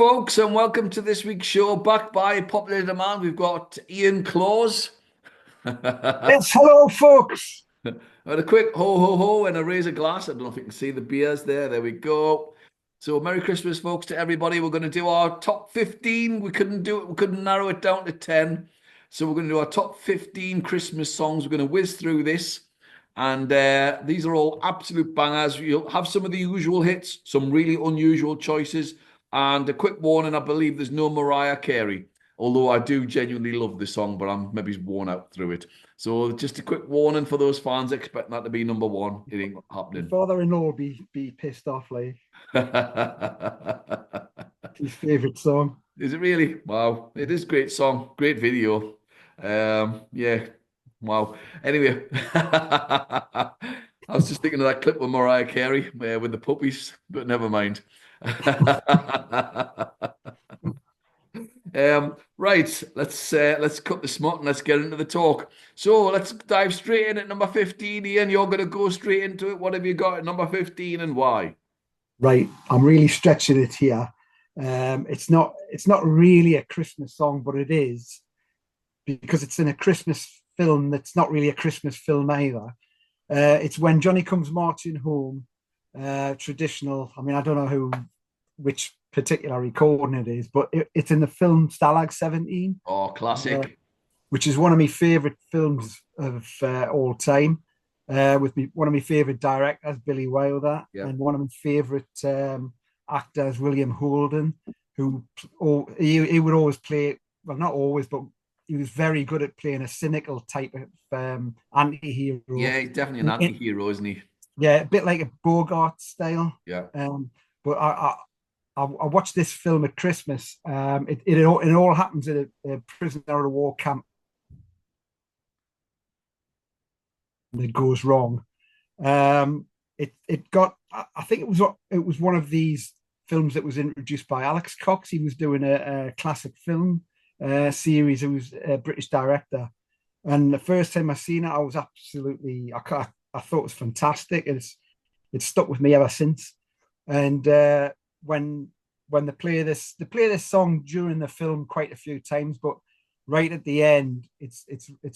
folks, and welcome to this week's show. Back by popular demand, we've got Ian Claus. Yes, hello, folks. And a quick ho ho ho and a raise a glass. I don't know if you can see the beers there. There we go. So, Merry Christmas, folks, to everybody. We're going to do our top 15. We couldn't do it, we couldn't narrow it down to 10. So, we're going to do our top 15 Christmas songs. We're going to whiz through this. And these are all absolute bangers. You'll have some of the usual hits, some really unusual choices. And a quick warning, I believe there's no Mariah Carey. Although I do genuinely love the song, but I'm maybe worn out through it. So just a quick warning for those fans expecting that to be number one. It ain't Your happening. father-in-law will be pissed off, like his favorite song. Is it really? Wow. It is a great song. Great video. Yeah. Wow. Anyway, I was just thinking of that clip with Mariah Carey with the puppies, but never mind. Right, let's cut the smut and let's get into the talk. So let's dive straight in at number 15. Ian, you're going to go straight into it. What have you got at number 15 and why? Right, I'm really stretching it here. It's not really a Christmas song, but it is because it's in a Christmas film that's not really a Christmas film either. It's When Johnny Comes Marching Home. Traditional. I mean, I don't know which particular recording it is, but it's in the film Stalag 17. Oh, Uh, classic. which is one of my favorite films of all time. With me, one of my favorite directors, Billy Wilder, Yeah. and one of my favorite actors, William Holden, who he would always play, well, not always, but he was very good at playing a cynical type of anti-hero. Yeah, he's definitely an anti-hero, isn't he? Yeah, a bit like a Bogart style. Yeah. But I watched this film at Christmas. It all happens at a prisoner of war camp that goes wrong. It got. I think it was one of these films that was introduced by Alex Cox. He was doing a classic film series. It was a British director, and the first time I seen it, I was absolutely. I thought it was fantastic. It's stuck with me ever since. And when they play this song during the film quite a few times, but right at the end, it's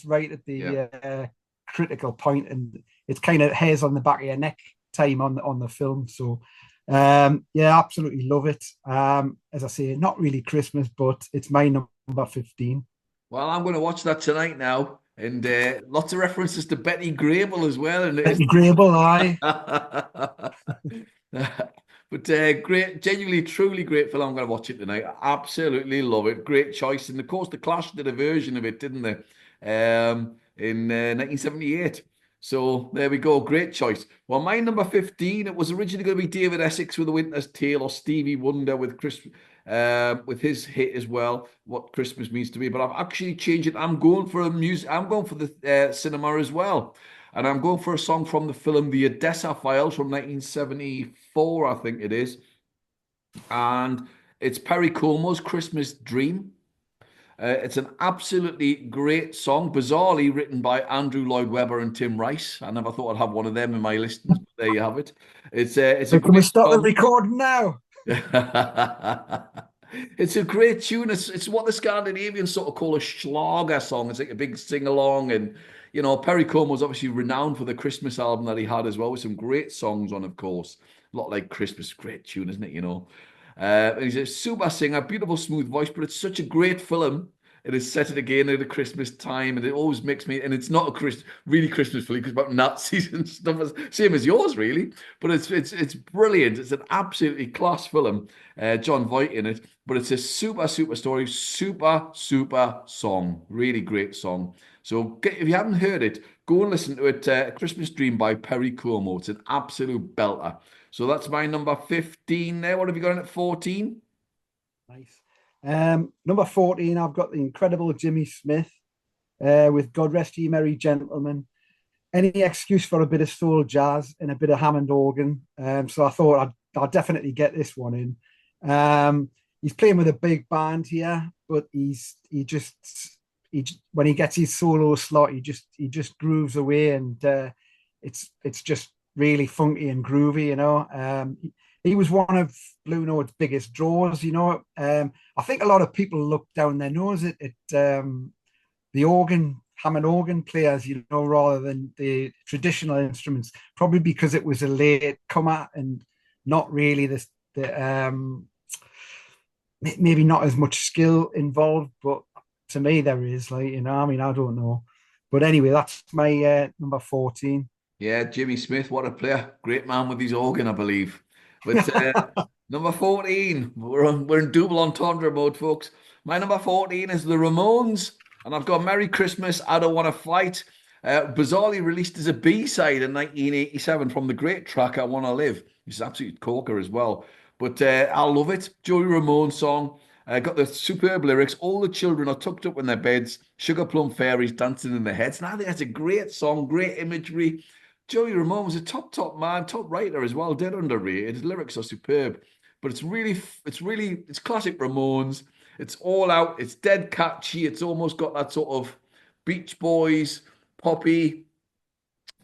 right at Yeah. the critical point, and it's kind of hairs on the back of your neck time on the film. So yeah, absolutely love it. As I say, not really Christmas, but it's my number 15. Well, I'm going to watch that tonight now. And lots of references to Betty Grable as well. And it's Betty Grable, aye. But great, genuinely, truly great film. I'm going to watch it tonight. I absolutely love it. Great choice. And of course, The Clash did a version of it, didn't they? In 1978. So there we go. Great choice. Well, my number 15, it was originally going to be David Essex with The Winter's Tale or Stevie Wonder with his hit as well, What Christmas Means to Me. But I've actually changed it. I'm going for a music. I'm going for the cinema as well. And I'm going for a song from the film The Odessa Files from 1974, I think it is. And it's Perry Como's Christmas Dream. It's an absolutely great song, bizarrely written by Andrew Lloyd Webber and Tim Rice. I never thought I'd have one of them in my listings, but there you have it. It's a So can we great stop the song. recording now? It's a great tune. It's what the Scandinavians sort of call a Schlager song. It's like a big sing along, and Perry Como was obviously renowned for the Christmas album that he had as well, with some great songs on, of course. A lot like Christmas, great tune, isn't it? He's a super singer, beautiful, smooth voice, but it's such a great film. It is set it again at a Christmas time, and it always makes me. And it's not a really Christmas film because about Nazis and stuff, same as yours, really. But it's brilliant. It's an absolutely class film. John Voight in it, but it's a super super story, super super song. Really great song. So if you haven't heard it, go and listen to it. Christmas Dream by Perry Como. It's an absolute belter. So that's my number 15 there. What have you got in at 14? Nice. Number 14, I've got the incredible Jimmy Smith with God Rest Ye Merry Gentlemen. Any excuse for a bit of soul jazz and a bit of Hammond organ. So I thought I'd definitely get this one in. He's playing with a big band here, but when he gets his solo slot, he just grooves away, and it's just really funky and groovy. he was one of Blue Note's biggest draws. I think a lot of people look down their nose at the Hammond organ players, rather than the traditional instruments, probably because it was a late comer and not really the maybe not as much skill involved. But to me, there is, I don't know. But anyway, that's my number 14. Yeah, Jimmy Smith, what a player. Great man with his organ, I believe. But number 14, we're in double entendre mode, folks. My number 14 is the Ramones, and I've got Merry Christmas, I Don't Want to Fight. Bizarrely released as a B-side in 1987 from the great track I Want to Live. It's absolute corker as well. But I love it. Joey Ramone song. Got the superb lyrics. All the children are tucked up in their beds. Sugar plum fairies dancing in their heads. And I think that's a great song, great imagery. Joey Ramone was a top man, top writer as well. Dead underrated. His lyrics are superb, but it's classic Ramones. It's all out. It's dead catchy. It's almost got that sort of Beach Boys, poppy,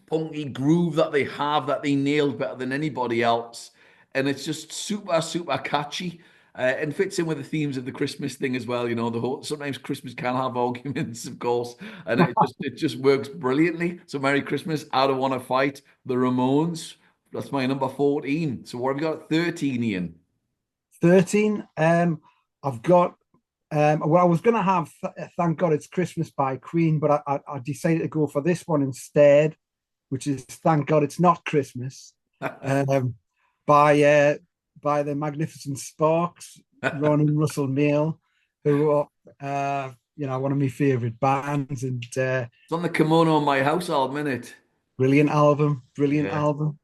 punky groove that they have that they nailed better than anybody else, and it's just super catchy. And fits in with the themes of the Christmas thing as well. The whole sometimes Christmas can have arguments, of course, and it just works brilliantly. So Merry Christmas, I Don't Want to Fight, the Ramones. That's my number 14. So what have you got at 13, Ian? 13. I've got well, I was going to have Thank God It's Christmas by Queen, but I decided to go for this one instead, which is Thank God It's Not Christmas, by the Magnificent Sparks, Ron and Russell Mael, who are one of my favorite bands, and It's on the Kimono in My House album, isn't it? brilliant album, brilliant Yeah. album.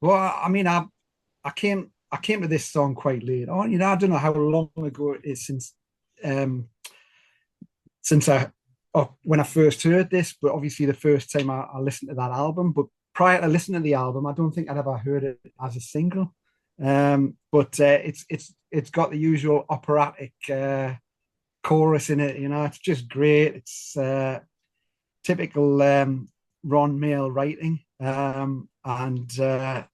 Well, I mean, I came to this song quite late on. I don't know how long ago it is since when I first heard this, but obviously the first time I listened to that album. But prior to listening to the album, I don't think I'd ever heard it as a single. But it's got the usual operatic chorus in it. It's just great. It's typical Ron Mael writing, and I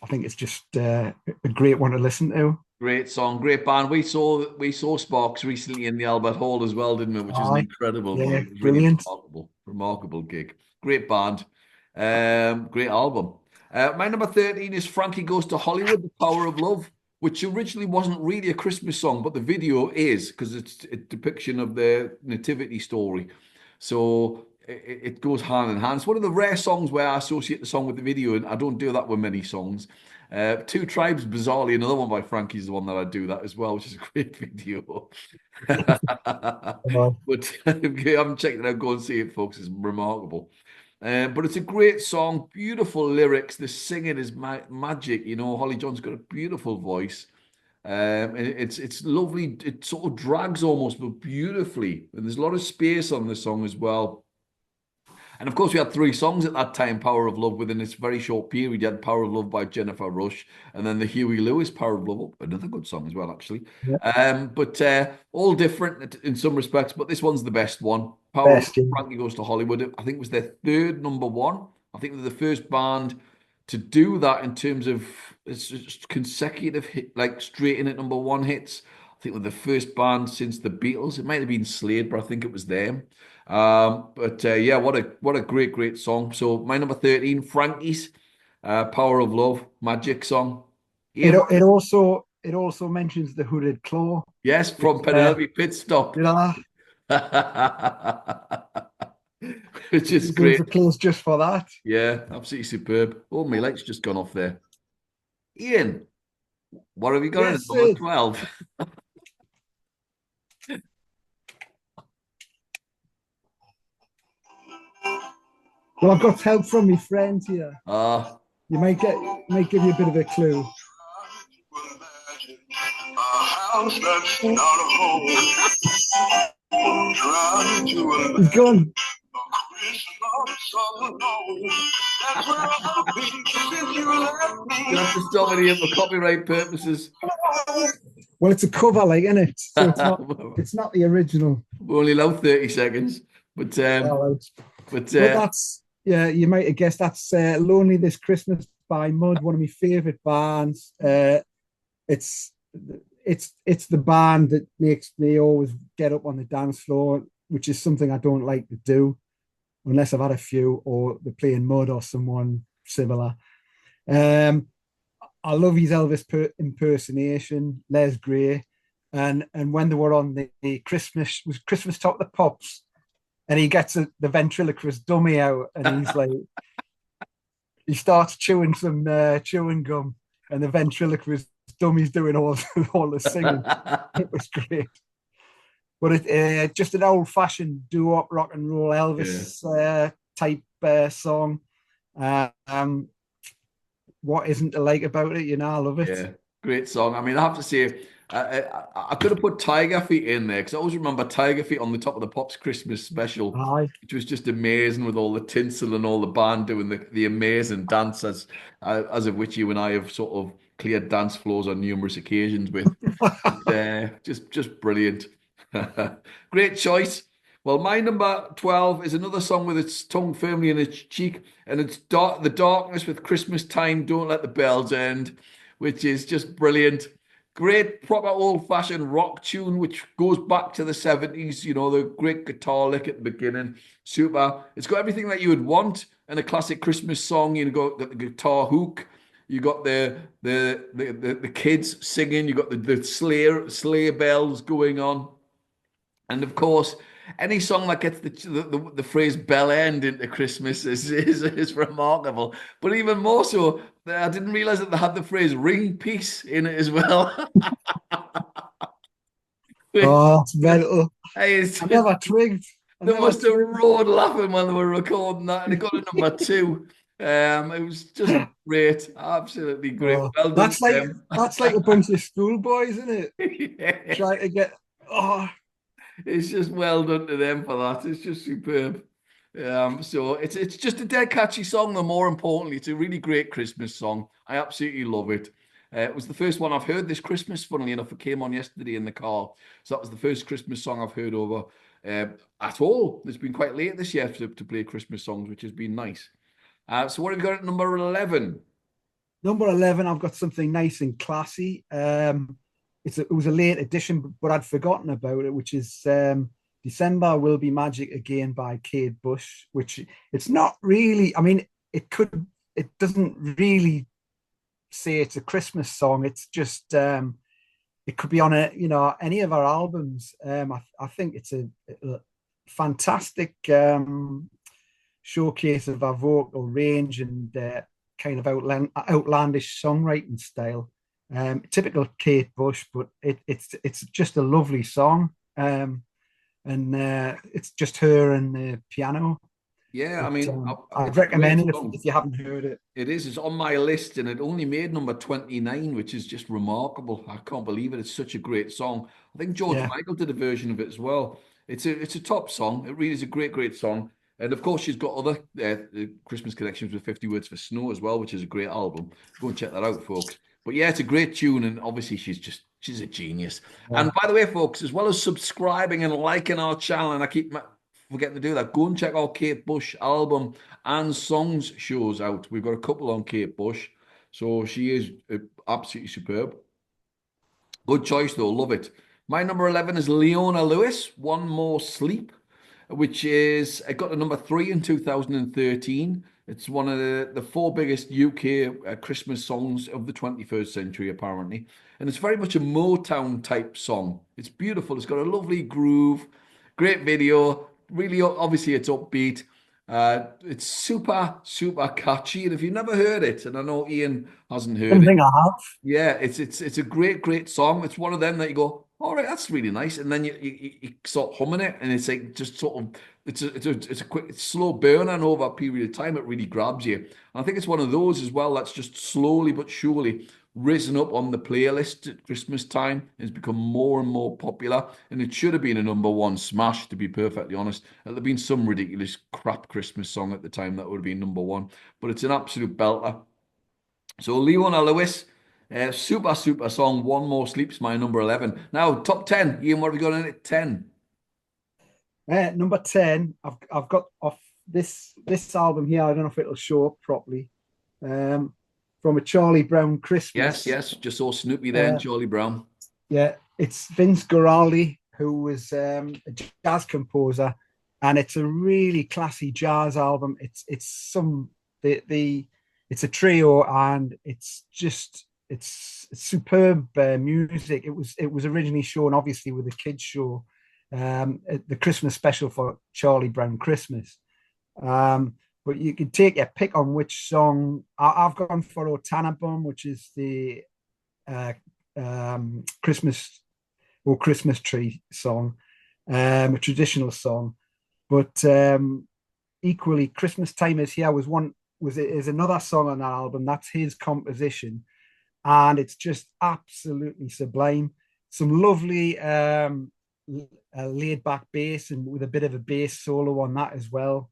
think it's just a great one to listen to. Great song, great band. We saw Sparks recently in the Albert Hall as well, didn't we? Which is an incredible, Yeah, it was really brilliant. remarkable gig. Great band, great album. My number 13 is Frankie Goes to Hollywood, The Power of Love, which originally wasn't really a Christmas song, but the video is because it's a depiction of the nativity story. So it goes hand in hand. It's one of the rare songs where I associate the song with the video, and I don't do that with many songs. Two Tribes, bizarrely, another one by Frankie is the one that I do that as well, which is a great video. But if you haven't checked it out, go and see it, folks. It's remarkable. But it's a great song, beautiful lyrics. The singing is magic. Holly John's got a beautiful voice. It's lovely. It sort of drags almost, but beautifully. And there's a lot of space on the song as well. And of course, we had three songs at that time, Power of Love, within this very short period. You had Power of Love by Jennifer Rush, and then the Huey Lewis Power of Love, another good song as well, actually. Yeah. But all different in some respects, but this one's the best one. Power of Best, Love, yeah. Frankie Goes to Hollywood. I think it was their third number one. I think they're the first band to do that in terms of it's just consecutive hit, like straight in at number one hits. I think we're the first band since the Beatles. It might have been Slade, but I think it was them. But yeah, what a great song. So my number 13, Frankie's Power of Love, Magic song. It Ian, it also mentions the Hooded Claw, yes, which from Penelope Pit Stop. Which is there's great. a place just for that. Yeah, absolutely superb. Oh, my light's just gone off there. Ian, what have you got in at Yes, number Sid. 12? Well, I've got help from my friend here. Ah, You might give you a bit of a clue. He's gone. you have to stop it here for copyright purposes. Well, it's a cover, isn't it? So it's not the original. We're only allowed 30 seconds. But Well, but that's, yeah, you might have guessed that's Lonely This Christmas by Mud, one of my favorite bands. It's it's the band that makes me always get up on the dance floor, which is something I don't like to do unless I've had a few or they're playing Mud or someone similar. Um, I love his Elvis impersonation, Les Gray, and when they were on the Christmas Top of the Pops, and he gets the ventriloquist dummy out, and he's like, he starts chewing some chewing gum, and the ventriloquist dummy's doing all the singing. It was great, but it just an old fashioned doo-wop rock and roll Yeah. Elvis type song. Um, what isn't to like about it? You know, I love it. Yeah, great song. I mean, I have to say, I could have put Tiger Feet in there because I always remember Tiger Feet on the Top of the Pops Christmas special, Aye. which was just amazing with all the tinsel and all the band doing the amazing dances, as of which you and I have sort of cleared dance floors on numerous occasions with. Just brilliant. Great choice. Well, my number 12 is another song with its tongue firmly in its cheek, and it's The Darkness with Christmas Time, Don't Let the Bells End, which is just brilliant. Great, proper old-fashioned rock tune, which goes back to the 70s, you know, the great guitar lick at the beginning. Super. It's got everything that you would want in a classic Christmas song. You got the guitar hook, you got the kids singing, you got the sleigh bells going on. And of course, any song that gets the phrase "bell end" into Christmas is remarkable. But even more so, I didn't realize that they had the phrase "ring piece" in it as well. Which, Oh, it's mental. hey, it's I just, never twigged. I they never must have twigged. roared laughing when they were recording that, and it got a number two. It was just great, absolutely great. Oh, Well done to them. that's like a bunch of schoolboys, isn't it? Yeah. Trying to get oh It's just well done to them for that. It's just superb. So it's just a dead catchy song. Though more importantly, it's a really great Christmas song. I absolutely love it. It was the first one I've heard this Christmas. Funnily enough, it came on yesterday in the car, so that was the first Christmas song I've heard over at all. It's been quite late this year to play Christmas songs, which has been nice. So what have you got at number 11? number 11. I've got something nice and classy. It was a late edition, but I'd forgotten about it, which is December Will Be Magic Again by Kate Bush, which it's not really, I mean, it doesn't really say it's a Christmas song. It's just it could be on any of our albums. I think it's a fantastic showcase of our vocal range and kind of outlandish songwriting style. Typical Kate Bush, but it's just a lovely song. And it's just her and the piano. Yeah, I But mean, I'd it's a great recommend it song. if you haven't heard it. It is. It's on my list, and it only made number 29, which is just remarkable. I can't believe it. It's such a great song. I think George Yeah, Michael did a version of it as well. It's a top song. It really is a great song. And of course, she's got other Christmas connections with 50 Words for Snow as well, which is a great album. Go and check that out, folks. But yeah, it's a great tune, and obviously she's a genius. yeah. And by the way, folks, as well as subscribing and liking our channel, and I keep forgetting to do that, go and check our Kate Bush album and songs shows out. We've got a couple on Kate Bush, so she is absolutely superb. Good choice though, love it. My number 11 is Leona Lewis, One More Sleep, which is it got to number 3 in 2013. It's one of the four biggest UK Christmas songs of the 21st century, apparently. And it's very much a Motown type song. It's beautiful. It's got a lovely groove, great video. Really, obviously, it's upbeat. It's super catchy. And if you've never heard it, and I know Ian hasn't I heard don't it, think I have. yeah, it's a great song. It's one of them that you go, all right, that's really nice, and then you start humming it, and it's like just sort of it's a quick it's slow burn, and over a period of time, it really grabs you. And I think it's one of those as well that's just slowly but surely risen up on the playlist at Christmas time. It's become more and more popular, and it should have been a number one smash, to be perfectly honest. There'd have been some ridiculous crap Christmas song at the time that would have been number one, but it's an absolute belter. So Leona Lewis, super song. One More Sleep's my number 11. Now top 10. Ian, what have we got in at 10? Number 10, I've got off this album here. I don't know if it'll show up properly. from a Charlie Brown Yes, Christmas. yes. Just saw Snoopy there and Uh, Charlie Brown. yeah, it's Vince Guaraldi, who was a jazz composer, and it's a really classy jazz album. It's some the it's a trio, and it's superb music. It was originally shown obviously with a kids show, at the Christmas special for Charlie Brown Christmas. Um, but you can take your pick on which song. I've gone for O Tannenbaum, which is the uh, Christmas or Christmas tree song, a traditional song. But equally, Christmas Time Is Here is another song on that album. That's his composition, and it's just absolutely sublime. Some lovely laid back bass and with a bit of a bass solo on that as well.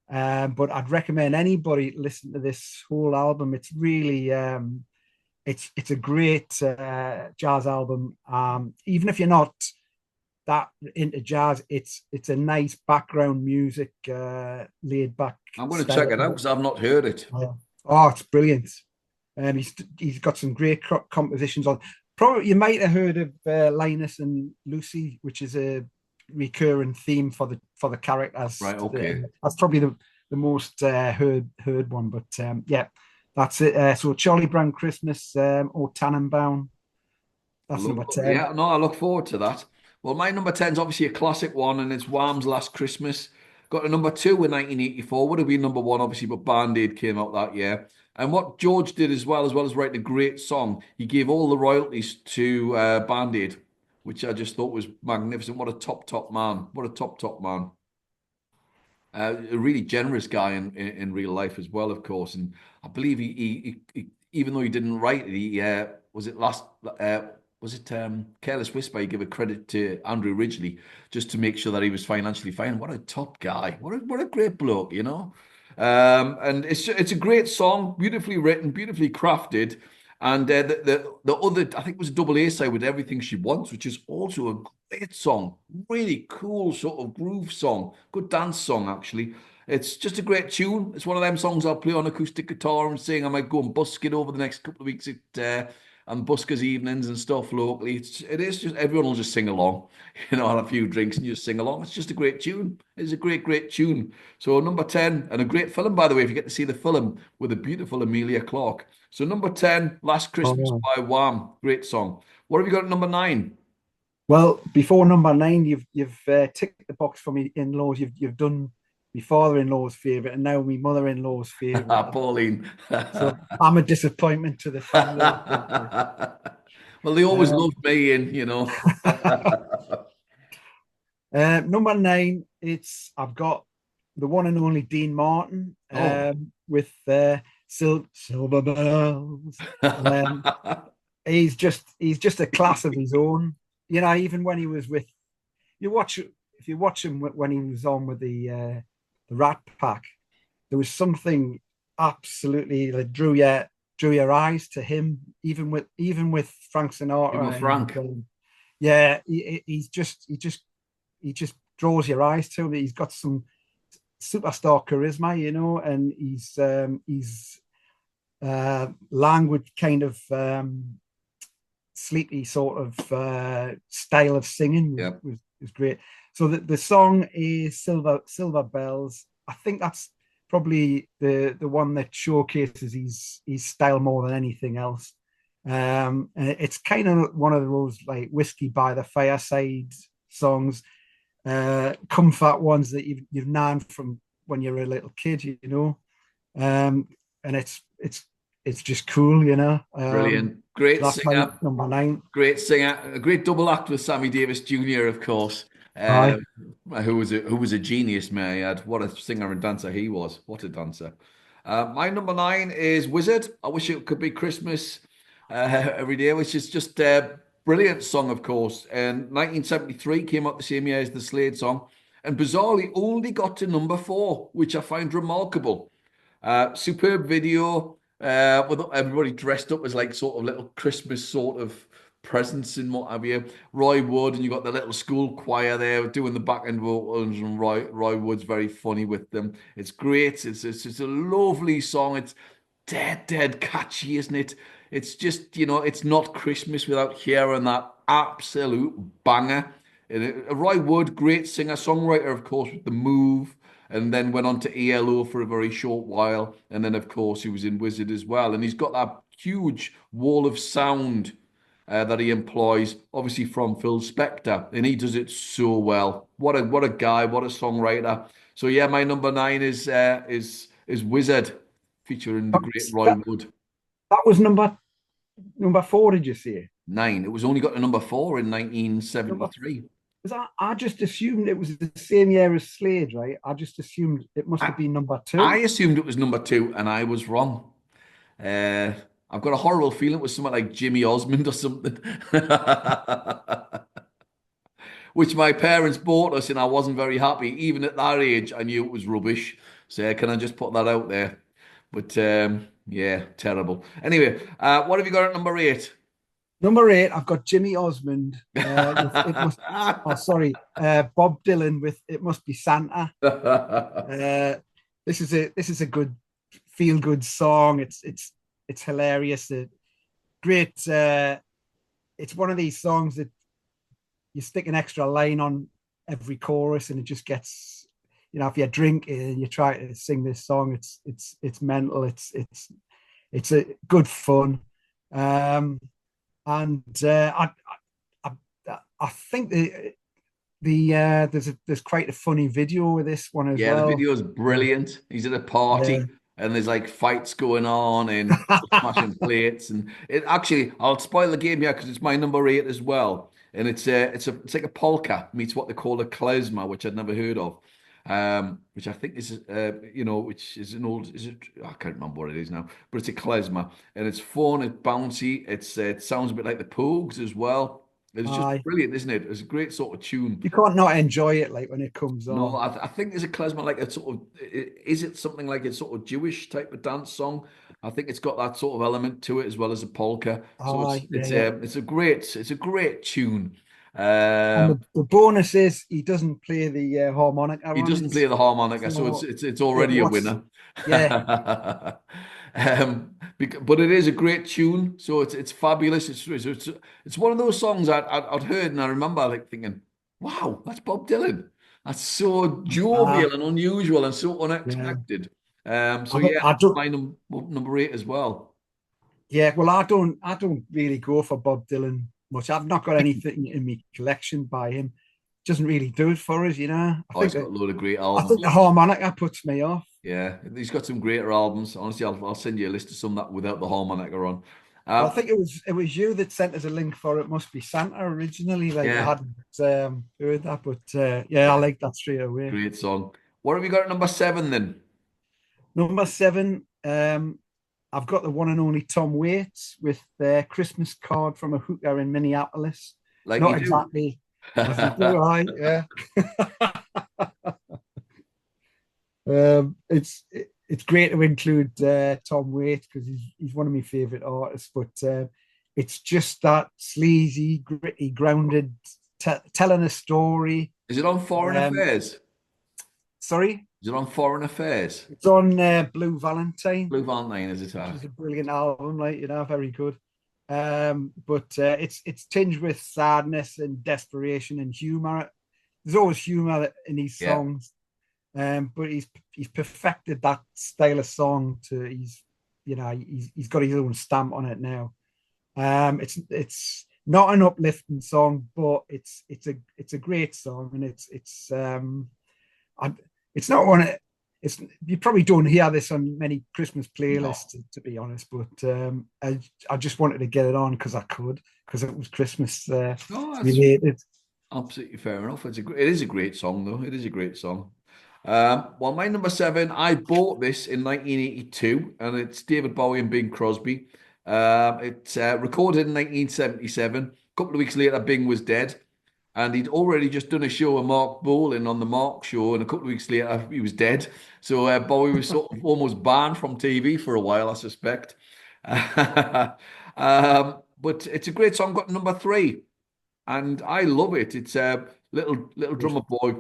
But I'd recommend anybody listen to this whole album. It's really it's a great jazz album. Even if you're not that into jazz, it's a nice background music, laid back I'm going to check style. it out because I've not heard it. Yeah. Oh, it's brilliant. He's got some great compositions on. Probably you might have heard of Linus and Lucy, which is a recurring theme for the characters. Right, okay. That's probably the most heard one. But yeah, that's it. So Charlie Brown Christmas, or Tannenbaum. That's number 10. Yeah, no, I look forward to that. Well, my number 10 is obviously a classic one, and it's Wham's Last Christmas. Got a number two in 1984. Would have been number one, obviously, but Band Aid came out that year. And what George did as well as writing a great song, he gave all the royalties to Band Aid, which I just thought was magnificent. What a top man. What a top man. A really generous guy in real life as well, of course. And I believe he even though he didn't write it, he was it last was it Careless Whisper? He gave a credit to Andrew Ridgely just to make sure that he was financially fine. What a top guy! What a great bloke, you know. And it's a great song, beautifully written, beautifully crafted. And the other, I think it was a double A side with Everything She Wants, which is also a great song. Really cool sort of groove song. Good dance song, actually. It's just a great tune. It's one of them songs I'll play on acoustic guitar and sing. I might go and busk it over the next couple of weeks at and buskers evenings and stuff locally. It is just everyone will just sing along. You know, have a few drinks and just sing along. It's just a great tune. It's a great tune. So number 10, and a great film, by the way, if you get to see the film with the beautiful Amelia Clark. So number 10, Last Christmas Oh. by Wham. Great song. What have you got at number 9? Well, before number 9, you've ticked the box for me in-laws. You've done my father-in-law's favorite, and now my mother-in-law's favorite. Pauline. So I'm a disappointment to the family. Well, they always Um, loved me, and you know. Number 9, I've got the one and only Dean Martin, Oh. with Silver Bells. Um, he's just a class of his own. You know, even when he was with you watch if you watch him when he was on with the Rat Pack, there was something absolutely that drew your eyes to him, even with Frank Even with Sinatra. Frank. Yeah, he just draws your eyes to him. He's got some superstar charisma, and he's languid kind of sleepy sort of style of singing was, Yep. was great. So the song is Silver Bells. I think that's probably the one that showcases his style more than anything else. And it's kind of one of those like whiskey by the fireside songs, comfort ones that you've known from when you're a little kid, and it's just cool. Brilliant. Great That's my singer. number 9. Great singer. A great double act with Sammy Davis Jr., of course. Aye. Who was a genius, may I add. What a singer and dancer he was. What a dancer. My number 9 is Wizard. I wish it could be Christmas every day, which is just a brilliant song, of course. And 1973 came out the same year as the Slade song, and bizarrely only got to number 4, which I find remarkable. Superb video with everybody dressed up as like sort of little Christmas sort of presents and what have you. Roy Wood, and you got the little school choir there doing the back end vocals, and Roy Wood's very funny with them. It's great. It's a lovely song. dead catchy, isn't it? It's just, it's not Christmas without hearing that absolute banger. And Roy Wood, great singer, songwriter, of course, with The Move, and then went on to ELO for a very short while. And then, of course, he was in Wizard as well. And he's got that huge wall of sound that he employs, obviously from Phil Spector, and he does it so well. What a guy, what a songwriter. So yeah, my number nine is Wizard, featuring the great Roy That, Wood. that was number four, did you say? Nine. It was only got to number four in Number 1973. Because I just assumed it was the same year as Slade, right? I just assumed it must I, have been number I two. assumed it was number two, and I was wrong. Uh, I've got a horrible feeling it was something like Jimmy Osmond or something, which my parents bought us, and I wasn't very happy. Even at that age, I knew it was rubbish. So can I just put that out there? But yeah, terrible. Anyway, what have you got at number eight? Number eight, I've got Jimmy Osmond with it must. Oh, sorry, Bob Dylan with "It Must Be Santa." Uh, this is a good feel good song. It's hilarious. Great. It's one of these songs that you stick an extra line on every chorus, and it just gets. If you're drinking and you try to sing this song, it's mental. It's a good fun. Um, and I, I think there's quite a funny video with this one as Yeah, the well. video is brilliant. He's at a party Yeah, and there's like fights going on and people smashing plates. And it actually, I'll spoil the game here because it's my number eight as well. And it's like a polka meets what they call a klezmer, which I'd never heard of. Which I think is which is an old is it I can't remember what it is now, but it's a klezmer and it's fun, it's bouncy, it sounds a bit like the Pogues as well. It's just aye. brilliant, isn't it? It's a great sort of tune. You can't not enjoy it like when it comes No, on. I think there's a klezmer like a sort of is it something like a sort of Jewish type of dance song? I think it's got that sort of element to it as well as a polka. So it's Aye, yeah, it's yeah. um it's a great tune. And Um, the bonus is he doesn't play the harmonica he on doesn't it. play the harmonica, so it's So it's it's yeah, already a winner. yeah, But it is a great tune, so it's fabulous. It's one of those songs I'd heard and I remember like thinking, "Wow, that's Bob Dylan." That's so uh, jovial and unusual and so yeah. unexpected. So I, yeah, I don't. my number eight as well. Yeah, well, I don't really go for Bob Dylan much. I've not got anything in my collection by him. Doesn't really do it for us. I Oh, think he's that got a load of great I think albums. the harmonica puts me off. Yeah, he's got some greater albums. Honestly, I'll send you a list of some that without the harmonica on. Well, I Uh, think it was you that sent us a link for It Must Be Santa originally. Like I yeah, hadn't heard that, but yeah, I like that straight away. great song. What have you got at number seven then? Number seven, I've got the one and only Tom Waits with their Christmas card from a hooker in Minneapolis. Like you Not do. exactly as you do, right? Yeah. It's great to include Tom Waits because he's one of my favorite artists, but it's just that sleazy, gritty, grounded, telling a story. Is it on Foreign Um, Affairs? sorry, Is it on Foreign Affairs? it's on Blue Valentine, Blue Valentine, is it? which is a brilliant album, like very good. But it's tinged with sadness and desperation and humor. There's always humor in these Yeah. songs, but he's perfected that style of song to he's got his own stamp on it now. It's not an uplifting song, but it's a great song, and I, it's not one. It's you probably don't hear this on many Christmas No. playlists, to be honest. But I just wanted to get it on because I could, because it was Christmas No, that's related. absolutely fair enough. It is a great song, though. It is a great song. Well, my number seven, I bought this in 1982, and it's David Bowie and Bing Crosby. It's recorded in 1977. A couple of weeks later, Bing was dead, and he'd already just done a show with Mark Bolan on the Mark Show, and a couple of weeks later, he was dead. So Bowie was sort of almost banned from TV for a while, I suspect. But it's a great song, got number three, and I love it. It's a little drummer boy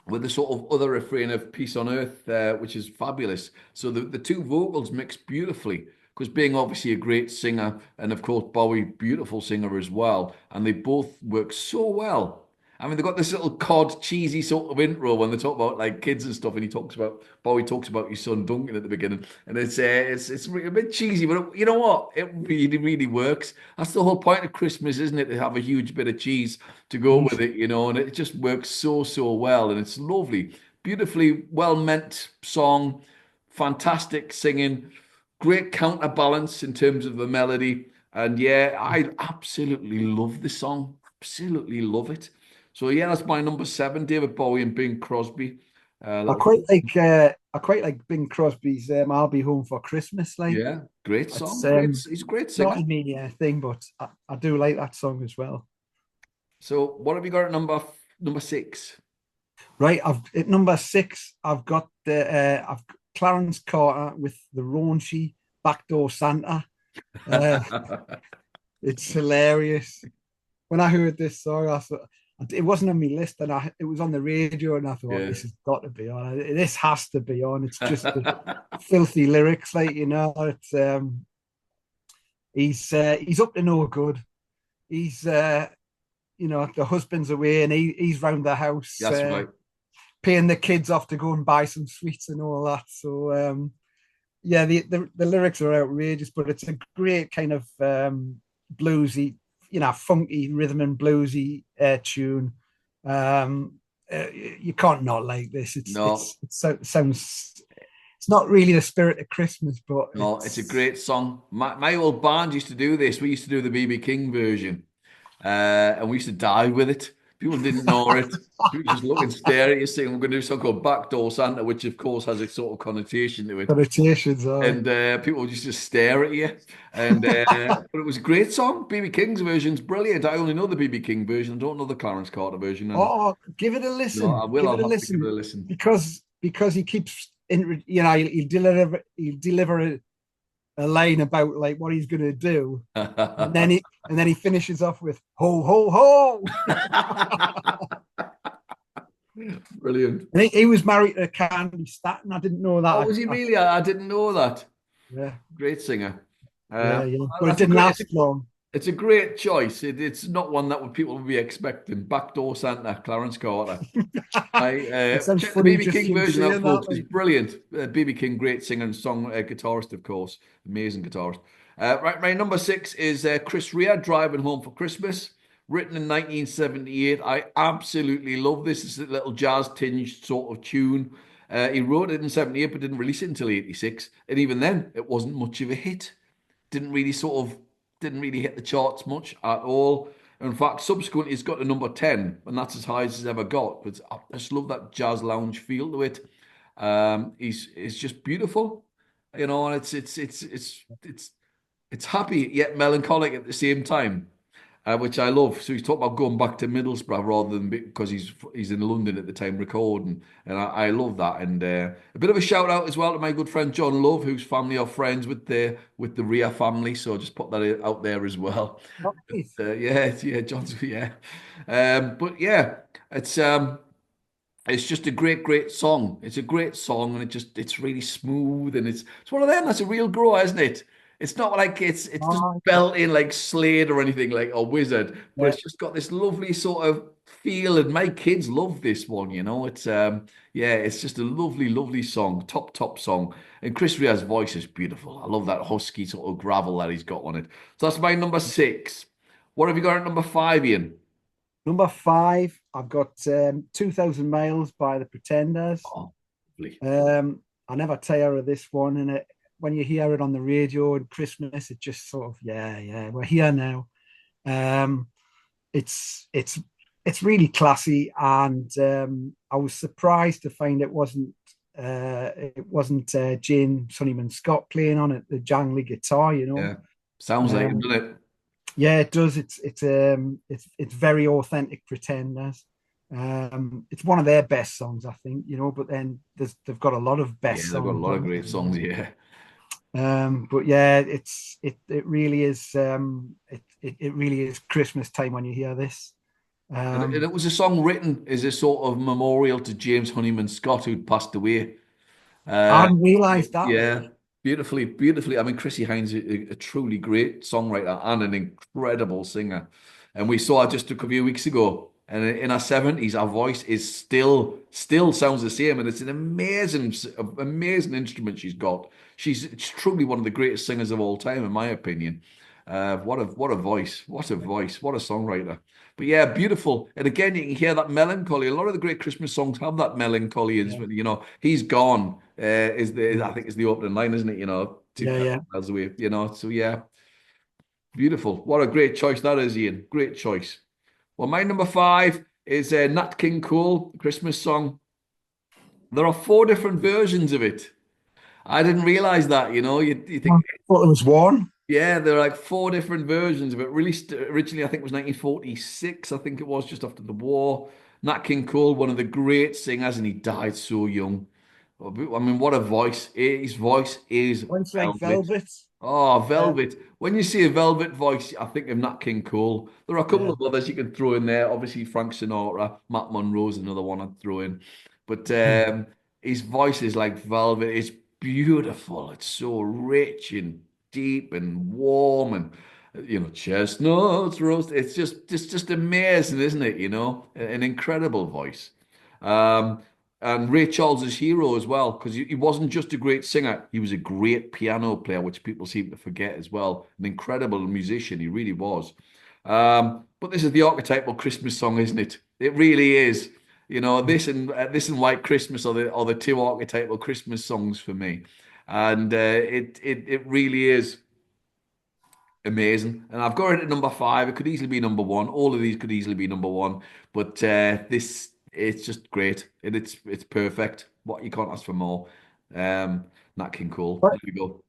with the sort of other refrain of Peace on Earth, which is fabulous. So the two vocals mix beautifully because being obviously a great singer and of course Bowie, beautiful singer as well, and they both work so well. I mean, they've got this little cod, cheesy sort of intro when they talk about like kids and stuff, and Bowie talks about his son Duncan at the beginning, and it's a bit cheesy, but you know what? It really, really works. That's the whole point of Christmas, isn't it? To have a huge bit of cheese to go with it, you know, and it just works so, so well. And it's lovely, beautifully well meant song, fantastic singing, great counterbalance in terms of the melody. And yeah, I absolutely love the song, absolutely love it. So yeah, that's my number seven, David Bowie and Bing Crosby. Little, I quite like Bing Crosby's "I'll Be Home for Christmas." Like yeah, great it's song. Great, he's a great not singer. a media thing, but I do like that song as well. So what have you got at number six? Right, I've at number six. I've got I've Clarence Carter with the raunchy Backdoor Santa. Uh, it's hilarious. When I heard this song, I thought it wasn't on my list, and it was on the radio, and I thought Yeah. this has got to be on. This has to be on. It's just the filthy lyrics, like it's he's up to no good. He's the husband's away, and he's round the house That's right. paying the kids off to go and buy some sweets and all that. So yeah, the lyrics are outrageous, but it's a great kind of bluesy, funky rhythm and bluesy tune. You can't not like this. No, It sounds. It's not really the spirit of Christmas, but no, it's a great song. My old band used to do this. We used to do the BB King version, and we used to die with it. People didn't know it. People just look and stare at you, saying, "We're going to do something called Backdoor Santa," which of course has a sort of connotation to it. connotations are. And people would just stare at you. And but it was a great song. BB King's version's brilliant. I only know the BB King version. I don't know the Clarence Carter version. And Oh, give it a no, I listen. will. Give I'll it a have to give it listen a listen. because he keeps he'll deliver a line about like what he's going to do, and then he finishes off with ho ho ho. Brilliant. And he was married to Candy Staten. I didn't know Oh, that. was he really? I didn't know that. Yeah, Great singer. yeah, yeah. But it That's a didn't great. last long. It's a great choice. It's not one that people would be expecting. Backdoor Santa, Clarence Carter. It sounds Check the funny BB just King you version out, saying that. folks. It's Like, brilliant. BB King, great singer and song guitarist, of course. Amazing guitarist. Right, my number six is Chris Rea, Driving Home for Christmas, written in 1978. I absolutely love this. It's a little jazz tinged sort of tune. He wrote it in 78, but didn't release it until 86. And even then, it wasn't much of a hit. Didn't really hit the charts much at all. In fact, subsequently, it's got to number 10, and that's as high as it's ever got. But I just love that jazz lounge feel to it. It's just beautiful, you know, and it's happy yet melancholic at the same time, which I love. So he's talking about going back to Middlesbrough rather than because he's in London at the time recording, and I love that. And a bit of a shout out as well to my good friend John Love, whose family are friends with the Ria family. So just put that out there as well. nice. Yeah, John's yeah, but yeah, it's um. It's just a great song. It's a great song, and it's really smooth, and it's one of them that's a real grower, isn't it? It's not like it's just Oh, belting like Slade or anything like or Wizard, but yeah. it's just got this lovely sort of feel, and my kids love this one. You know, yeah, it's just a lovely song, top song, and Chris Rea's voice is beautiful. I love that husky sort of gravel that he's got on it. So that's my number six. What have you got at number five, Ian? Number five, I've got 2,000 Miles by the Pretenders. Oh, lovely. I never tire of this one, and when you hear it on the radio at Christmas, it just sort of yeah, we're here now. Um, it's it's it's really classy, and I was surprised to find it wasn't Jane Sonnyman Scott playing on it, the jangly guitar, Yeah, sounds like it, Um, doesn't it? yeah, it does. It's very authentic Pretenders. It's one of their best songs, I think, but then they've got a lot of Yeah, best they've got a songs lot of on it great as well. songs. Yeah, But yeah, it really is it really is Christmas time when you hear this. And Um, it was a song written as a sort of memorial to James Honeyman Scott, who'd passed away. I Uh, hadn't realised that. yeah, Like, beautifully, beautifully. I mean, Chrissy Hines, a truly great songwriter and an incredible singer. And we saw her just a few weeks ago. And in her 70s, our voice is still sounds the same. And it's an amazing instrument she's got. She's truly one of the greatest singers of all time, in my opinion. What a voice! What a voice! What a songwriter! But yeah, beautiful. And again, you can hear that melancholy. A lot of the great Christmas songs have that melancholy. yeah, He's gone. I yeah, think is the opening line, isn't it? Two yeah, yeah. miles away. So yeah, beautiful. What a great choice that is, Ian. Great choice. Well, my number five is Nat King Cole, Christmas song. There are four different versions of it. I didn't realize that. You I think thought there was one. Yeah, there are like four different versions of it. Released originally, I think it was 1946. I think it was just after the war. Nat King Cole, one of the great singers, and he died so young. I mean, what a voice! His voice is One's like velvet. velvet. Oh, Yeah, velvet. When you see a velvet voice, I think of Nat King Cole. There are a couple yeah. of others you can throw in there. Obviously, Frank Sinatra, Matt Monroe's another one I'd throw in. But his voice is like velvet. It's beautiful. It's so rich and deep and warm and chestnuts roast. It's just amazing, isn't it? An incredible voice. Um, and Ray Charles's hero as well, because he wasn't just a great singer, he was a great piano player, which people seem to forget as well. An incredible musician, he really was. But this is the archetypal Christmas song, isn't it? It really is. This and White Christmas are the two archetypal Christmas songs for me, and it really is amazing. And I've got it at number five. It could easily be number one. All of these could easily be number one. But this it's just great. It's perfect. What you can't ask for more. Nat King Cole. But There we go.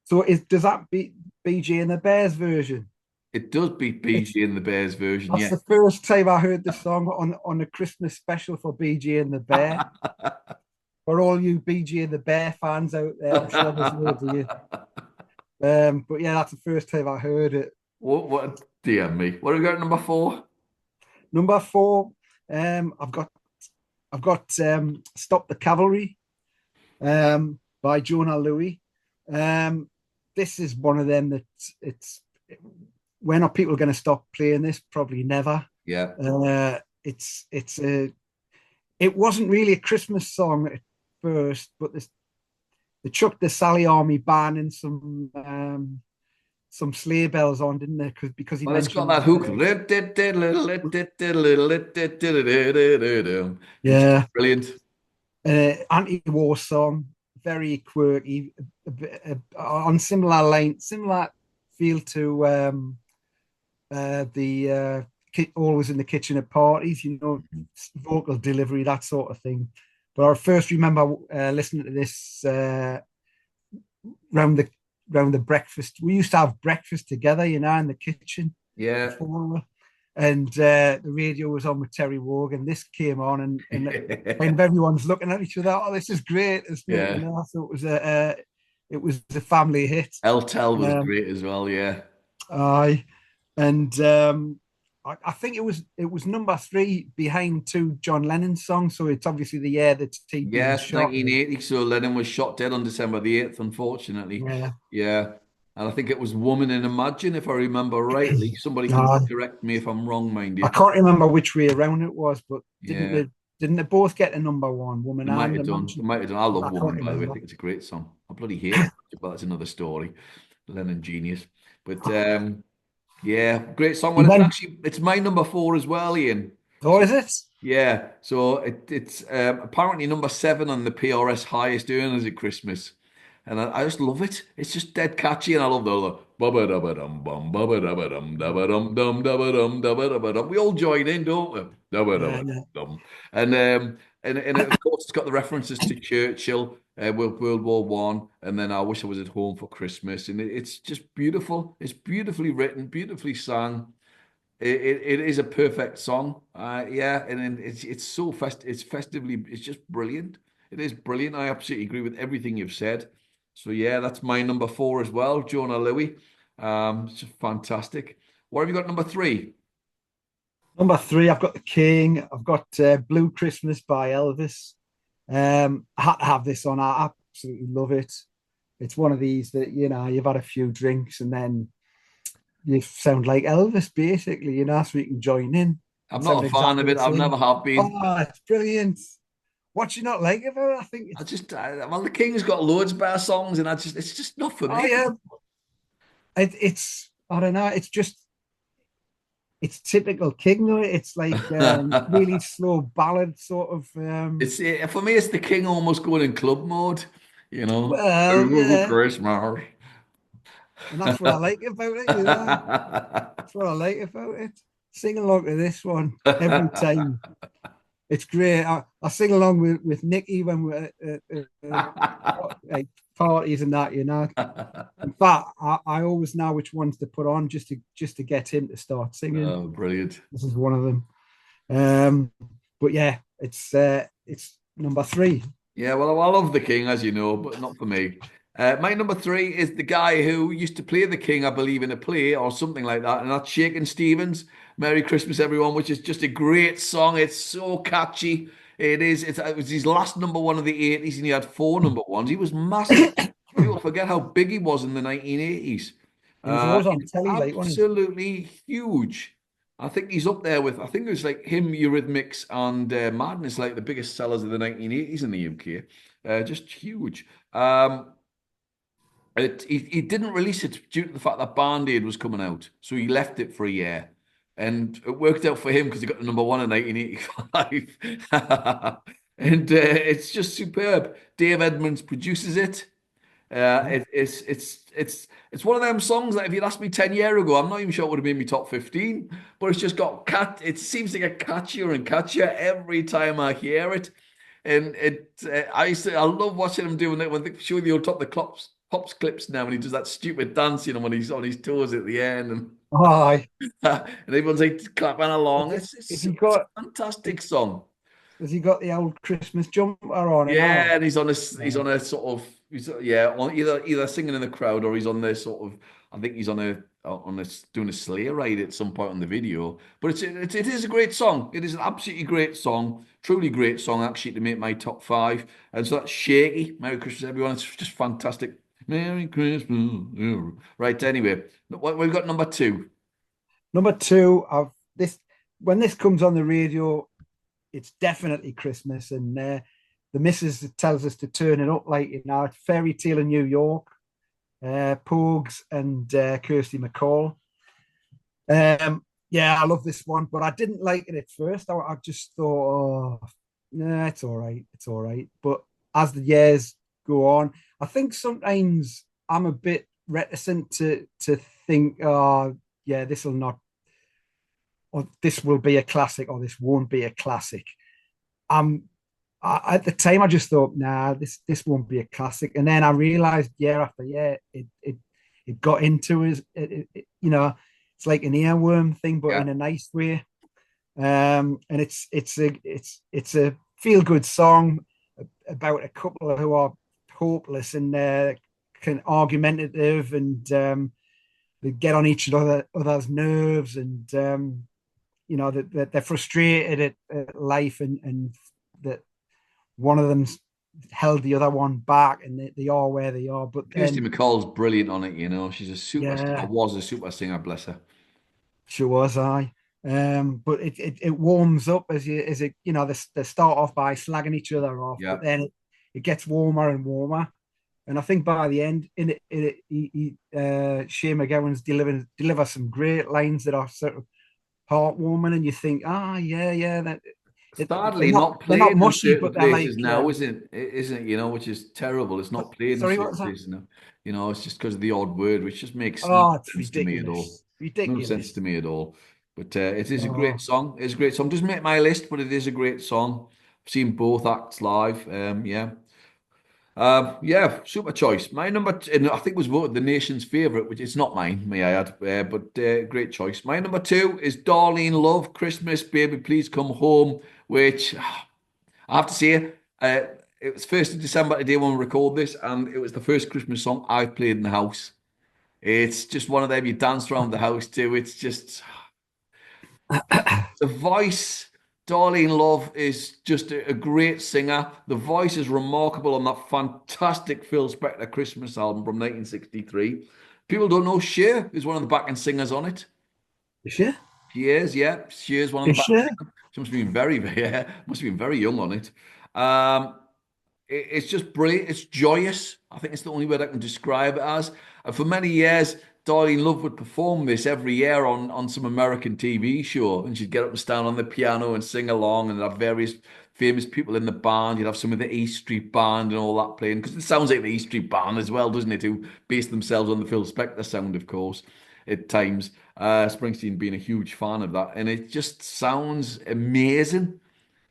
so does that beat BG and the Bears version? It does beat It's BG in the Bears version, That's yeah. the first time I heard the song on a Christmas special for BG and the Bear. For all you BG and the Bear fans out there, I'm sure there's loads of you. But yeah, that's the first time I heard it. What dear me. What have we got at number four? Number four, I've got Stop the Cavalry by Jonah Louie. Um, this is one of them that it's when are people going to stop playing this? Probably never. Yeah. It's a it wasn't really a Christmas song at first, but they chucked the Sally Army band and some sleigh bells on, didn't they? Because he Well, it's got mentioned that hook. It's just yeah, brilliant. anti-war song, very quirky, on similar line, similar feel to the always in the kitchen at parties, vocal delivery, that sort of thing. But I first remember listening to this round the breakfast. We used to have breakfast together, in the kitchen Yeah. before, and the radio was on with Terry Wogan. This came on, and kind of everyone's looking at each other. Oh, this is great, isn't it? Yeah. So it was a family hit. El Tel was Um, great as well. Yeah. I and I think it was number three behind two John Lennon songs. So it's obviously the year that he'd been Yes, shot. 1980. So Lennon was shot dead on December the 8th, unfortunately. Yeah. Yeah. And I think it was Woman in Imagine, if I remember rightly. Somebody can I correct me if I'm wrong, mind I you. can't remember which way around it was, but Yeah. didn't they both get a number one, Woman They might and have done. They Imagine? might have done. I love I can't Woman, by the way. I remember. think it's a great song. I bloody hate it, but that's another story. Lennon genius. But yeah, great song. He Well, went, it's my number four as well, Ian. oh, is it? Yeah, so it's apparently number seven on the PRS highest earners at Christmas, and I just love it. It's just dead catchy, and I love the bubba dubba dum bum bubba dubba dum dubba dum dum dubba dum dubba dubba dum. We all join in, don't we? Dubba Yeah, dubba yeah. dum. And of course it's got the references to Churchill, World War One, and then I wish I was at home for Christmas, and it's just beautiful. It's beautifully written, beautifully sung. It is a perfect song. Yeah, and then it's so it's festively, it's just brilliant. It is brilliant. I absolutely agree with everything you've said. So yeah, that's my number four as well, Jonah Louie. It's just fantastic. What have you got number three? Number three, I've got The King. I've got Blue Christmas by Elvis. I had to have this on. I absolutely love it. It's one of these that, you've had a few drinks and then you sound like Elvis, basically, so you can join in I'm and not sound a fan exactly of it. the I've same. never have been. Oh, it's brilliant. What you not like about it? I think I it's, just, well, the King's got loads of better songs, and it's just not for oh me. yeah, it's, I don't know, it's typical King though. It's like really slow ballad sort of. It's for me, it's the King almost going in club mode, you know. Well, yeah, Christmas. and that's what I like about it. That's what I like about it. Sing along to this one every time. It's great. I sing along with Nicky when we're like parties and that. In fact, I always know which ones to put on just to get him to start singing. Oh, brilliant. This is one of them. Um, but yeah, it's number three. Yeah, well, I love the King, as you know, but not for me. My number three is the guy who used to play the King, I believe, in a play or something like that, and that's Shakin' Stevens. Merry Christmas, everyone, which is just a great song. It's so catchy. It is. It was his last number one of the 80s, and he had four number ones. He was massive. People forget how big he was in the 1980s. He was always on He's telly, like one. absolutely huge. I think he's up there with, I think it was like him, Eurythmics, and Madness, like the biggest sellers of the 1980s in the UK. Just huge. He didn't release it due to the fact that Band-Aid was coming out. So he left it for a year. And it worked out for him because he got the number one in 1985. And it's just superb. Dave Edmunds produces it. Yeah. It's one of them songs that if you'd asked me 10 years ago, I'm not even sure it would have been my top 15, but it's just got it seems to get catchier and catchier every time I hear it. And I love watching him doing it when they show the old top the pops clips now when he does that stupid dance, when he's on his toes at the end and Oh, and everyone's like clapping along. is It's a fantastic song. has he got the old Christmas jumper on and Yeah, all? and he's Yeah. on a sort of yeah, on either singing in the crowd or he's on the sort of I think he's on a doing a sleigh ride at some point on the video. But it is a great song. It is an absolutely great song, truly great song actually to make my top five. And so that's Shaky. Merry Christmas, everyone. It's just fantastic. Merry Christmas. Right. Anyway, we've got number two. Number two, of this when this comes on the radio, it's definitely Christmas, and the missus tells us to turn it up like it's Fairy Tale in New York, Pogues and Kirsty McCall. Yeah, I love this one, but I didn't like it at first. I just thought, oh, nah, it's all right, it's all right. But as the years go on, I think sometimes I'm a bit reticent to think, oh, yeah, this will not, or this will be a classic, or this won't be a classic. Um, at the time, I just thought, nah, this won't be a classic. And then I realized year after year, it got into us. It's like an earworm thing, but Yeah. in a nice way. And it's a feel good song about a couple who are hopeless and can argumentative and they get on each other's nerves and that they're frustrated at life and that one of them's held the other one back and they are where they are. But Kirsty then, McCall's brilliant on it. She's a super, yeah, was a super singer, bless her. sure was I. But it warms up as it they start off by slagging each other off, Yeah. but then it gets warmer and warmer. And I think by the end, Shane McGowan's deliver some great lines that are sort of heartwarming, and you think, yeah, yeah, Sadly, not they're not playing in mushy, certain but they're like, places now, isn't it? Which is terrible. It's not played in sorry, certain what's that? places now. It's just because of the odd word, which just makes no Oh, it's sense to me at all. ridiculous, No sense to ridiculous. me at all. But it is a great Oh, song. It's a great song. Doesn't make my list, but it is a great song. I've seen both acts live. Yeah. Yeah, super choice. My and I think was voted the nation's favourite, which it's not mine, may I add, but great choice. My number two is Darlene Love, Christmas, Baby, Please Come Home, which I have to say, it was 1st of December today when we record this, and it was the first Christmas song I've played in the house. It's just one of them you dance around the house to. It's just The voice, Darlene Love is just a great singer. The voice is remarkable on that fantastic Phil Spector Christmas album from 1963. People don't know Cher is one of the backing singers on it. Is she? She is, yeah. She is one of the Is backing she? singers. She must have been very, very, yeah, must have been very young on it. Um, it's just brilliant. It's joyous. I think it's the only word I can describe it as. And for many years, Darlene Love would perform this every year on some American TV show, and she'd get up and stand on the piano and sing along, and have various famous people in the band. You'd have some of the E Street Band and all that playing, because it sounds like the E Street Band as well, doesn't it? Who based themselves on the Phil Spector sound, of course, at times. Springsteen being a huge fan of that, and it just sounds amazing,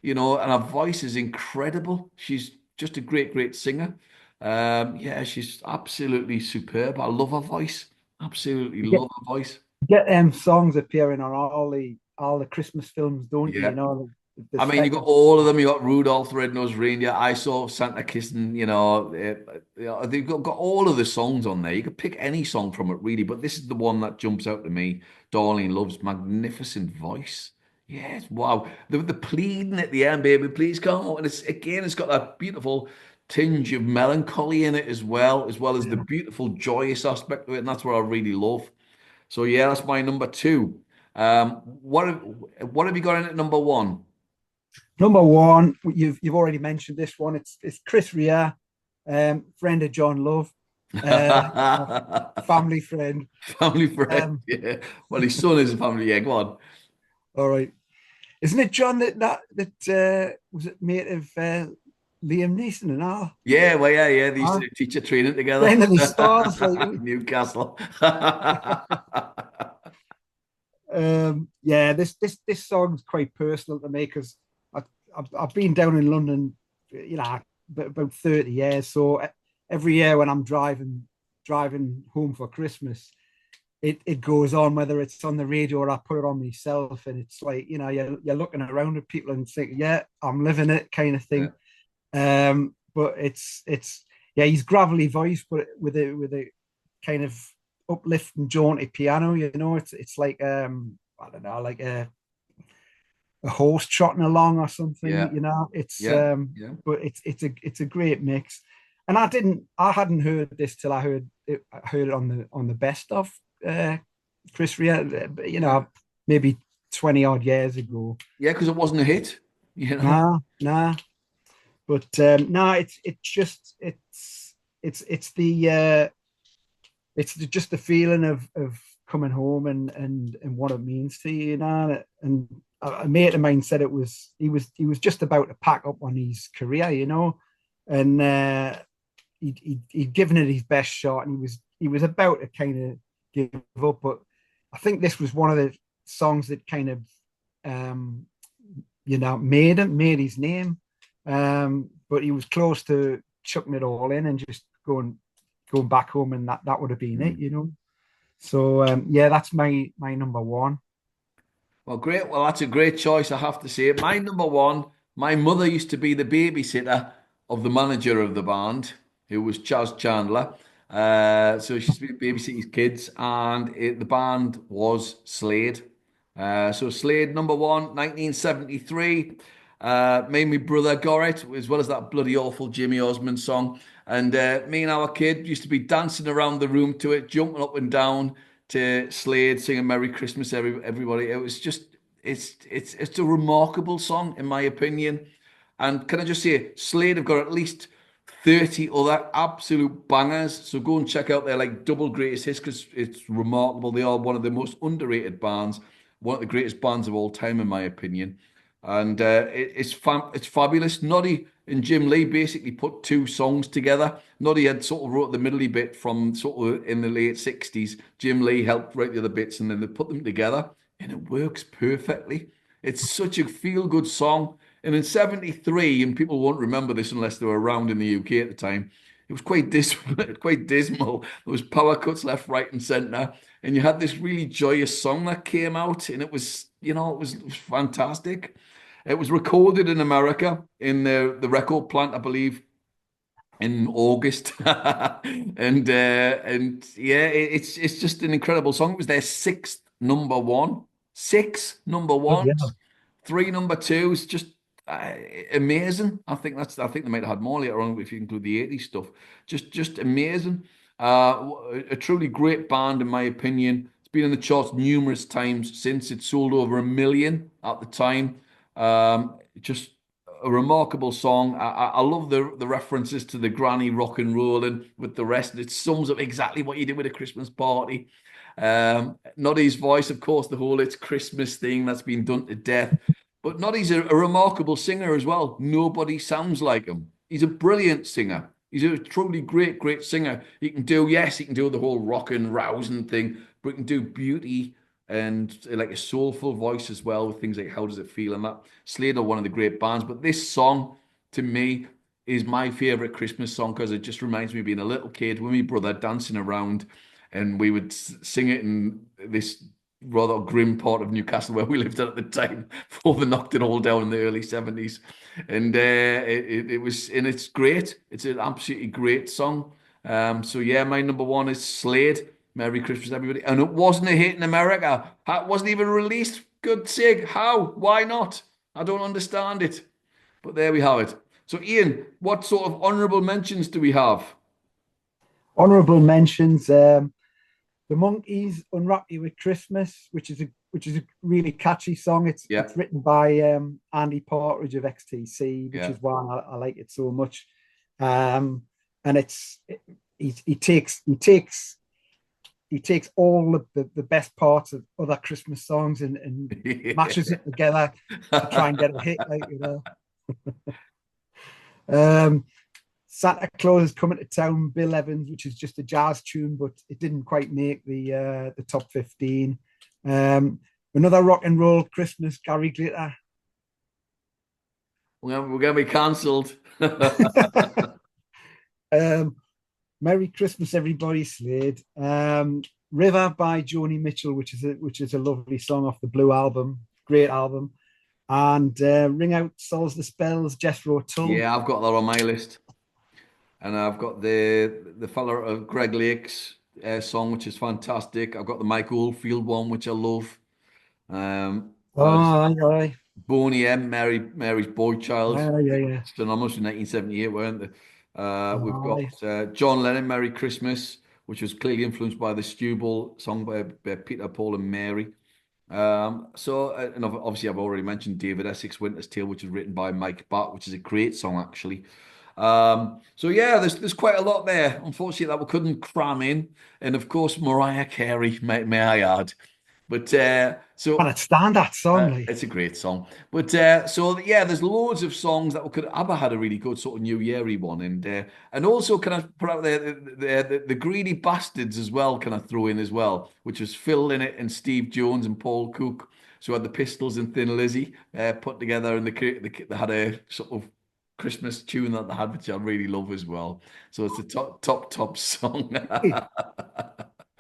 and her voice is incredible. She's just a great, great singer. Yeah, she's absolutely superb. I love her voice. Absolutely You get love her voice. you get songs appearing on all the Christmas films, don't you? Yeah. You know, the I mean, you got Spectre. all of them. You got Rudolph the Red-Nosed Reindeer. I saw Santa kissing. They've got all of the songs on there. You could pick any song from it, really. But this is the one that jumps out to me. Darlene Love's magnificent voice. Yes, wow. The pleading at the end, baby, please come on. And it's got that beautiful tinge of melancholy in it as well as the Yeah. beautiful joyous aspect of it. And that's what I really love. So yeah, that's my number two. What have you got in at number one? Number one, you've already mentioned this one. It's Chris Rea, friend of John Love, a family friend. Family friend, Um, yeah. Well, his son is a family. Yeah, go on. all right, isn't it John that was it mate of Liam Neeson and all? Yeah, well, yeah, yeah. They used to Huh? do teacher training together. Friend of the stars, like. Newcastle. Yeah, this song's quite personal to me because I've been down in London, about 30 years. So every year when I'm driving home for Christmas, it goes on, whether it's on the radio or I put it on myself, and it's like, you're looking around at people and think, yeah, I'm living it, kind of Yeah, thing. But it's yeah, he's gravelly voice, but with a kind of uplifting jaunty piano. It's like I don't know, like a horse trotting along or something. yeah, It's yeah, yeah. but it's a great mix. And I hadn't heard this till I heard it on the best of Chris Rea, Yeah, maybe 20 odd years ago. yeah, because it wasn't a hit, you know. Nah. But no, just the feeling of coming home and what it means to you, And a mate of mine said he was just about to pack up on his career, and he'd given it his best shot, and he was about to kind of give up. But I think this was one of the songs that kind of um, made his name. But he was close to chucking it all in and just going back home, and that would have been Mm. it. So yeah, that's my number one. Well, great. Well, that's a great choice, I have to say. My number one, my mother used to be the babysitter of the manager of the band, who was Chaz Chandler. So she used to babysit his kids, and the band was Slade. So Slade, number one, 1973. Me and my brother got it, as well as that bloody awful Jimmy Osmond song. And me and our kid used to be dancing around the room to it, jumping up and down to Slade singing "Merry Christmas, everybody." It was just, it's a remarkable song in my opinion. And can I just say, Slade have got at least 30 other absolute bangers. So go and check out their like double greatest hits because it's remarkable. They are one of the most underrated bands, one of the greatest bands of all time in my opinion. And it's fabulous. Noddy and Jim Lee basically put two songs together. Noddy had sort of wrote the middly bit from sort of in the late 60s. Jim Lee helped write the other bits and then they put them together and it works perfectly. It's such a feel-good song. And in 73, and people won't remember this unless they were around in the UK at the time, it was quite quite dismal. There was power cuts left, right, and centre. And you had this really joyous song that came out, and it was fantastic. It was recorded in America in the record plant, I believe, in August, and yeah, it's just an incredible song. It was their sixth number one, 6 number Oh, yeah. ones, 3 number twos, just uh, amazing. I think they might have had more later on if you include the 80s stuff. Just amazing. A truly great band in my opinion. It's been in the charts numerous times since it sold over 1 million at the time. Just a remarkable song. I love the references to the granny rock and rolling with the rest. It sums up exactly what you do with a Christmas party. Noddy's voice, of course, the whole "It's Christmas" thing that's been done to death. But Noddy's a remarkable singer as well. Nobody sounds like him. He's a brilliant singer. He's a truly great singer. He can do, yes, he can do the whole rock and rousing thing, but he can do beauty and like a soulful voice as well with things like "How Does It Feel" and that. Slade are one of the great bands, but this song to me is my favorite Christmas song because it just reminds me of being a little kid with my brother dancing around, and we would sing it in this rather grim part of Newcastle where we lived at the time before they knocked it all down in the early 70s. And it was, and it's great. It's an absolutely great song. So yeah, my number one is Slade. Merry Christmas, everybody. And it wasn't a hit in America. It wasn't even released. Good sake. How? Why not? I don't understand it. But there we have it. So Ian, what sort of honourable mentions do we have? Honorable mentions. The Monkees, "Unwrap You with Christmas," which is a really catchy song. Yeah, It's written by Andy Partridge of XTC, which yeah. is why I like it so much. Um, and he takes all of the best parts of other Christmas songs and mashes it together to try and get a hit, like you know. Um, Santa Claus is Coming to Town, Bill Evans, which is just a jazz tune, but it didn't quite make the top 15. Another rock and roll Christmas, Gary Glitter. We're gonna be cancelled. um, Merry Christmas, Everybody, Slade. River by Joni Mitchell, which is a lovely song off the Blue album, great album. And Ring Out Souls the Spells, Jethro Tull. Yeah, I've got that on my list, and I've got the fella of Greg Lake's song, which is fantastic. I've got the Mike Oldfield one, which I love. Oh, aye, aye. Boney M, Mary's Boy Child. Yeah, yeah, yeah. It's phenomenal from 1978, weren't they? We've got Aye. John Lennon, Merry Christmas, which was clearly influenced by the Stubble song by Peter, Paul, and Mary. And obviously I've already mentioned David Essex, Winter's Tale, which was written by Mike Batt, which is a great song actually. So yeah, there's quite a lot there. Unfortunately, that we couldn't cram in, and of course Mariah Carey, may I add. But And it stand that song, like. it's a great song. But so yeah, there's loads of songs that we could. ABBA had a really good sort of New Year-y one, and also can I put out there the Greedy Bastards as well? Can I throw in as well, which was Phil Lynott and Steve Jones and Paul Cook. So we had the Pistols and Thin Lizzy put together, and they had a sort of Christmas tune that they had, which I really love as well. So it's the top song.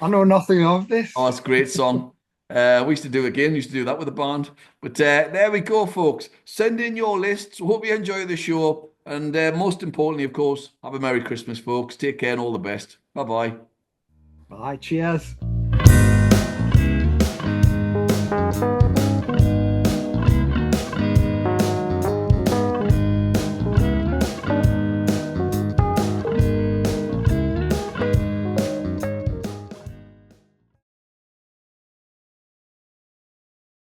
I know nothing of Oh, this. it's a great song. We used to do it again. Used to do that with the band. But there we go, folks. Send in your lists. Hope you enjoy the show. And most importantly, of course, have a Merry Christmas, folks. Take care and all the best. Bye bye. Bye, cheers.